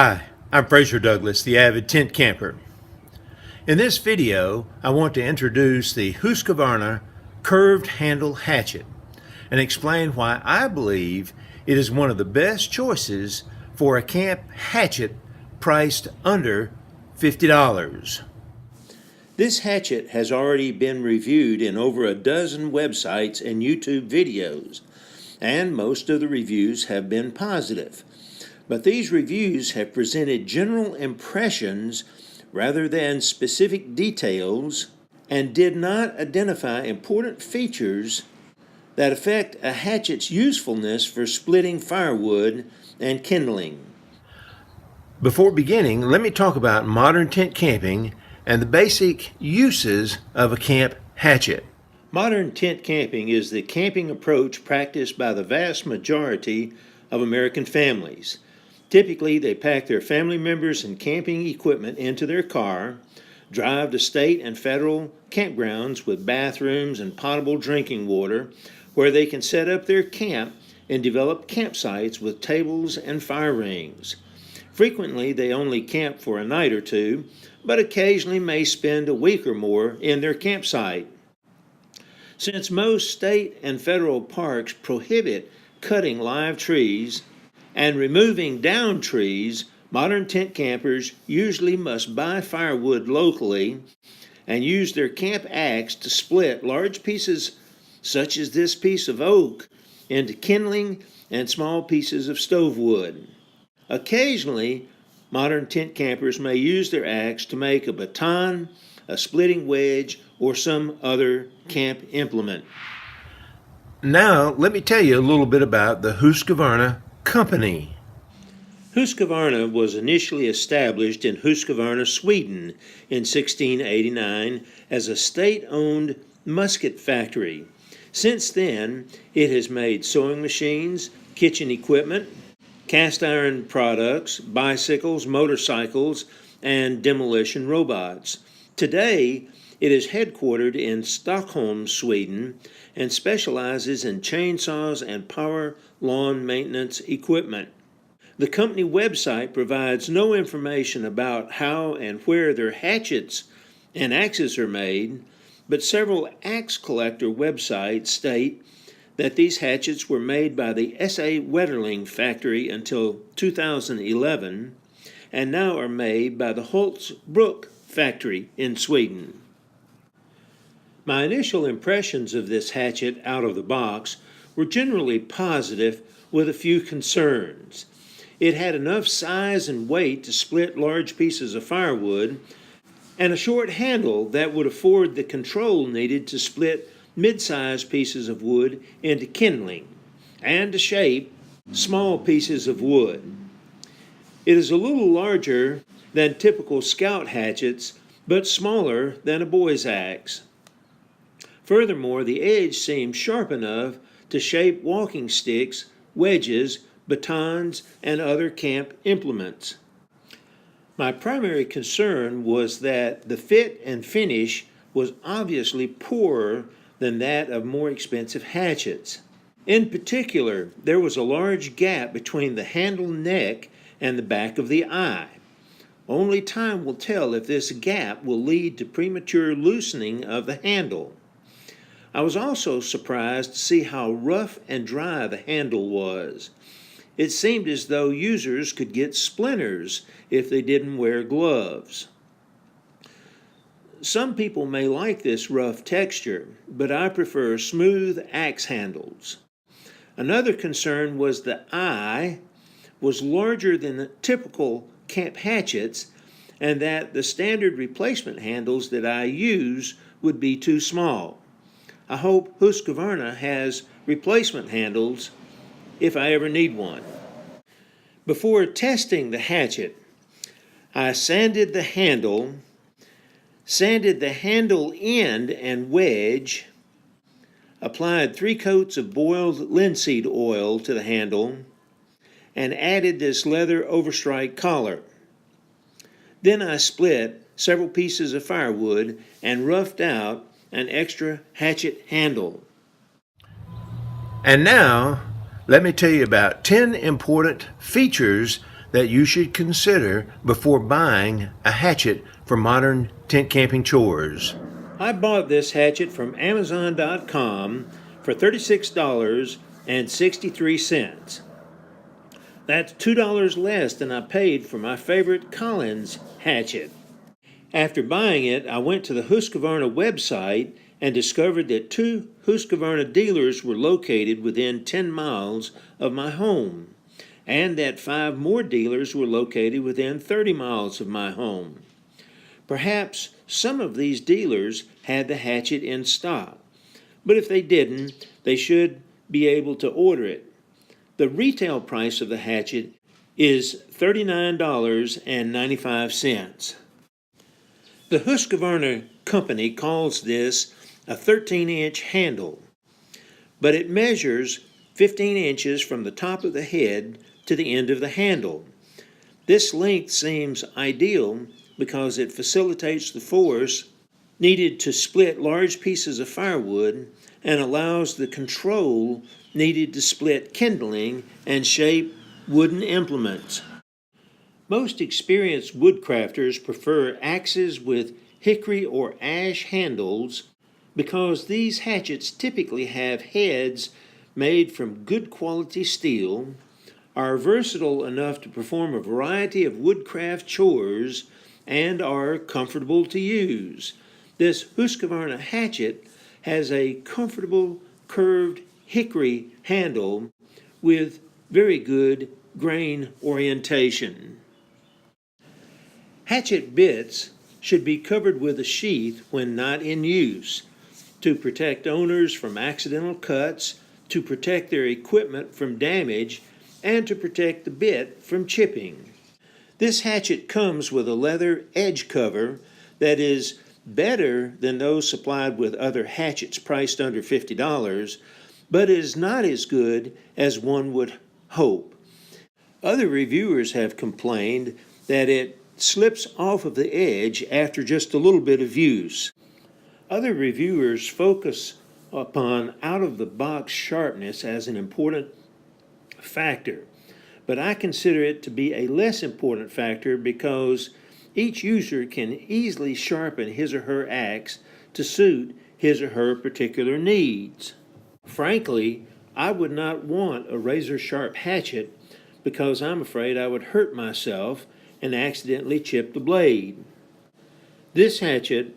Hi, I'm Fraser Douglas, the avid tent camper. In this video, I want to introduce the Husqvarna Curved Handle Hatchet and explain why I believe it is one of the best choices for a camp hatchet priced under $50. This hatchet has already been reviewed in over a dozen websites and YouTube videos, and most of the reviews have been positive. But these reviews have presented general impressions rather than specific details and did not identify important features that affect a hatchet's usefulness for splitting firewood and kindling. Before beginning, let me talk about modern tent camping and the basic uses of a camp hatchet. Modern tent camping is the camping approach practiced by the vast majority of American families. Typically, they pack their family members and camping equipment into their car, drive to state and federal campgrounds with bathrooms and potable drinking water, where they can set up their camp and develop campsites with tables and fire rings. Frequently, they only camp for a night or two, but occasionally may spend a week or more in their campsite. Since most state and federal parks prohibit cutting live trees and removing downed trees, modern tent campers usually must buy firewood locally and use their camp axe to split large pieces such as this piece of oak into kindling and small pieces of stove wood. Occasionally, modern tent campers may use their axe to make a baton, a splitting wedge, or some other camp implement. Now, let me tell you a little bit about the Husqvarna company. Husqvarna was initially established in Husqvarna, Sweden in 1689 as a state-owned musket factory. Since then, it has made sewing machines, kitchen equipment, cast iron products, bicycles, motorcycles, and demolition robots. Today, it is headquartered in Stockholm, Sweden, and specializes in chainsaws and power lawn maintenance equipment. The company website provides no information about how and where their hatchets and axes are made, but several axe collector websites state that these hatchets were made by the S.A. Wetterling factory until 2011 and now are made by the Holzbruck factory in Sweden. My initial impressions of this hatchet out of the box were generally positive with a few concerns. It had enough size and weight to split large pieces of firewood and a short handle that would afford the control needed to split mid-sized pieces of wood into kindling and to shape small pieces of wood. It is a little larger than typical scout hatchets, but smaller than a boy's axe. Furthermore, the edge seems sharp enough to shape walking sticks, wedges, batons, and other camp implements. My primary concern was that the fit and finish was obviously poorer than that of more expensive hatchets. In particular, there was a large gap between the handle neck and the back of the eye. Only time will tell if this gap will lead to premature loosening of the handle. I was also surprised to see how rough and dry the handle was. It seemed as though users could get splinters if they didn't wear gloves. Some people may like this rough texture, but I prefer smooth axe handles. Another concern was the eye was larger than the typical camp hatchets and that the standard replacement handles that I use would be too small. I hope Husqvarna has replacement handles if I ever need one. Before testing the hatchet, I sanded the handle end and wedge, applied 3 coats of boiled linseed oil to the handle, and added this leather overstrike collar. Then I split several pieces of firewood and roughed out an extra hatchet handle. And now, let me tell you about 10 important features that you should consider before buying a hatchet for modern tent camping chores. I bought this hatchet from Amazon.com for $36.63. That's $2 less than I paid for my favorite Collins hatchet. After buying it, I went to the Husqvarna website and discovered that 2 Husqvarna dealers were located within 10 miles of my home, and that 5 more dealers were located within 30 miles of my home. Perhaps some of these dealers had the hatchet in stock, but if they didn't, they should be able to order it. The retail price of the hatchet is $39.95. The Husqvarna company calls this a 13-inch handle, but it measures 15 inches from the top of the head to the end of the handle. This length seems ideal because it facilitates the force needed to split large pieces of firewood and allows the control needed to split kindling and shape wooden implements. Most experienced woodcrafters prefer axes with hickory or ash handles because these hatchets typically have heads made from good quality steel, are versatile enough to perform a variety of woodcraft chores, and are comfortable to use. This Husqvarna hatchet has a comfortable curved hickory handle with very good grain orientation. Hatchet bits should be covered with a sheath when not in use to protect owners from accidental cuts, to protect their equipment from damage, and to protect the bit from chipping. This hatchet comes with a leather edge cover that is better than those supplied with other hatchets priced under $50, but is not as good as one would hope. Other reviewers have complained that it slips off of the edge after just a little bit of use. Other reviewers focus upon out-of-the-box sharpness as an important factor, but I consider it to be a less important factor because each user can easily sharpen his or her axe to suit his or her particular needs. Frankly, I would not want a razor-sharp hatchet because I'm afraid I would hurt myself and accidentally chip the blade. This hatchet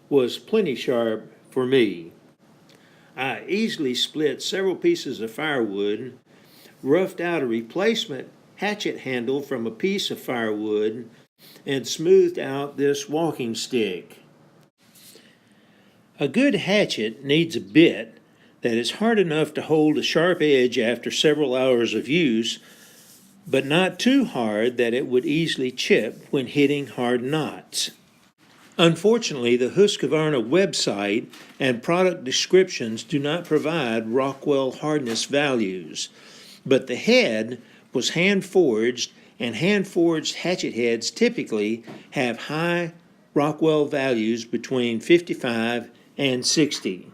was plenty sharp for me. I easily split several pieces of firewood, roughed out a replacement hatchet handle from a piece of firewood, and smoothed out this walking stick. A good hatchet needs a bit that is hard enough to hold a sharp edge after several hours of use, but not too hard that it would easily chip when hitting hard knots. Unfortunately, the Husqvarna website and product descriptions do not provide Rockwell hardness values, but the head was hand-forged, and hand-forged hatchet heads typically have high Rockwell values between 55 and 60.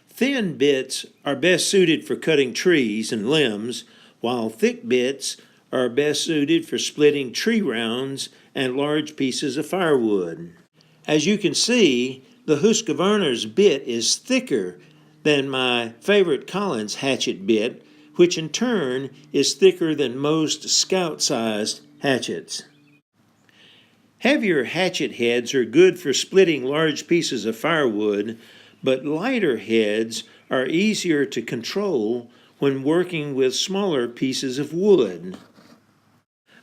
Thin bits are best suited for cutting trees and limbs, while thick bits are best suited for splitting tree rounds and large pieces of firewood. As you can see, the Husqvarna's bit is thicker than my favorite Collins hatchet bit, which in turn is thicker than most scout-sized hatchets. Heavier hatchet heads are good for splitting large pieces of firewood, but lighter heads are easier to control when working with smaller pieces of wood.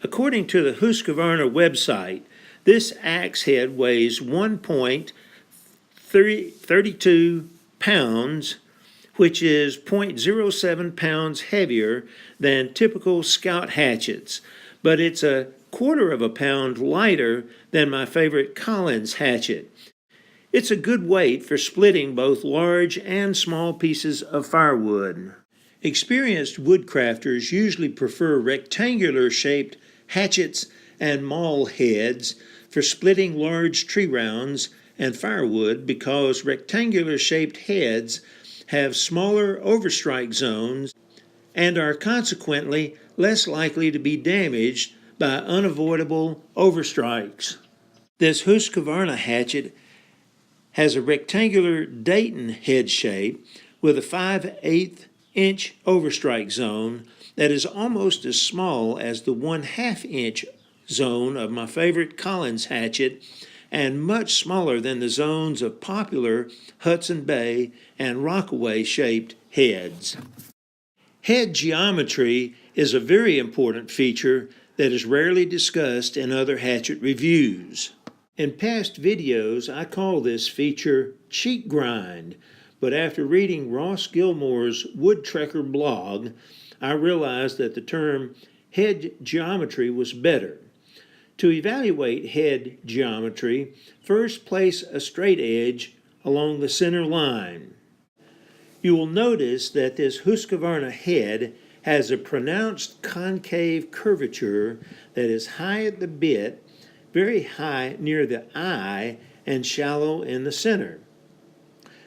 According to the Husqvarna website, this axe head weighs 1.32 pounds, which is 0.07 pounds heavier than typical Scout hatchets, but it's a quarter of a pound lighter than my favorite Collins hatchet. It's a good weight for splitting both large and small pieces of firewood. Experienced woodcrafters usually prefer rectangular-shaped hatchets and maul heads for splitting large tree rounds and firewood because rectangular-shaped heads have smaller overstrike zones and are consequently less likely to be damaged by unavoidable overstrikes. This Husqvarna hatchet has a rectangular Dayton head shape with a 5/8 inch overstrike zone that is almost as small as the 1/2 inch zone of my favorite Collins hatchet and much smaller than the zones of popular Hudson Bay and Rockaway shaped heads. Head geometry is a very important feature that is rarely discussed in other hatchet reviews. In past videos, I call this feature cheek grind, but after reading Ross Gilmore's Woodtrekker blog, I realized that the term head geometry was better. To evaluate head geometry, first place a straight edge along the center line. You will notice that this Husqvarna head has a pronounced concave curvature that is high at the bit, very high near the eye, and shallow in the center.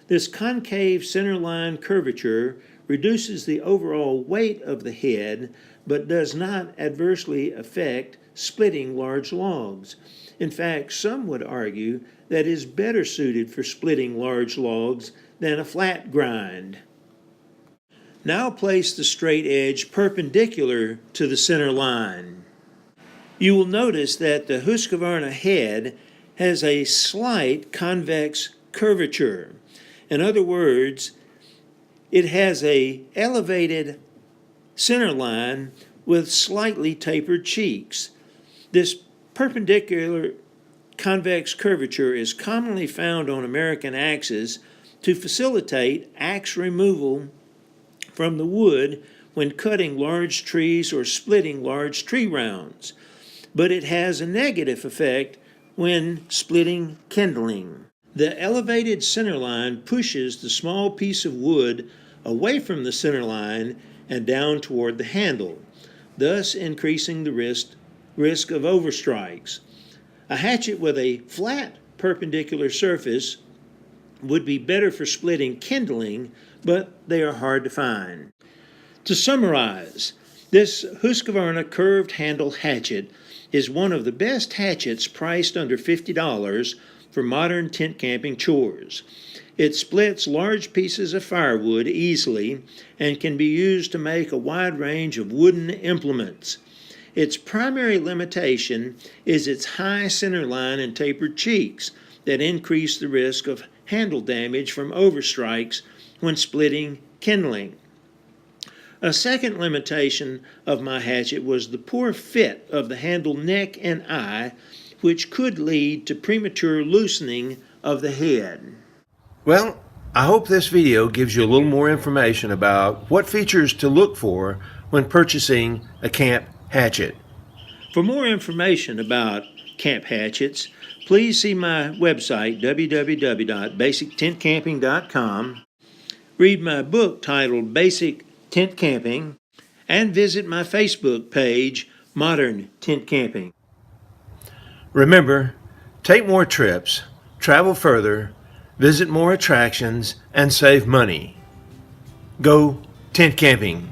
This concave centerline curvature reduces the overall weight of the head, but does not adversely affect splitting large logs. In fact, some would argue that it is better suited for splitting large logs than a flat grind. Now place the straight edge perpendicular to the center line. You will notice that the Husqvarna head has a slight convex curvature. In other words, it has an elevated center line with slightly tapered cheeks. This perpendicular convex curvature is commonly found on American axes to facilitate axe removal from the wood when cutting large trees or splitting large tree rounds, but it has a negative effect when splitting kindling. The elevated centerline pushes the small piece of wood away from the centerline and down toward the handle, thus increasing the risk of overstrikes. A hatchet with a flat perpendicular surface would be better for splitting kindling, but they are hard to find. To summarize, this Husqvarna Curved Handle hatchet is one of the best hatchets priced under $50 for modern tent camping chores. It splits large pieces of firewood easily and can be used to make a wide range of wooden implements. Its primary limitation is its high centerline and tapered cheeks that increase the risk of handle damage from overstrikes when splitting kindling. A second limitation of my hatchet was the poor fit of the handle neck and eye, which could lead to premature loosening of the head. Well, I hope this video gives you a little more information about what features to look for when purchasing a camp hatchet. For more information about camp hatchets, please see my website, www.basictentcamping.com, read my book titled Basic Tent Camping, and visit my Facebook page, Modern Tent Camping. Remember, take more trips, travel further, visit more attractions, and save money. Go tent camping.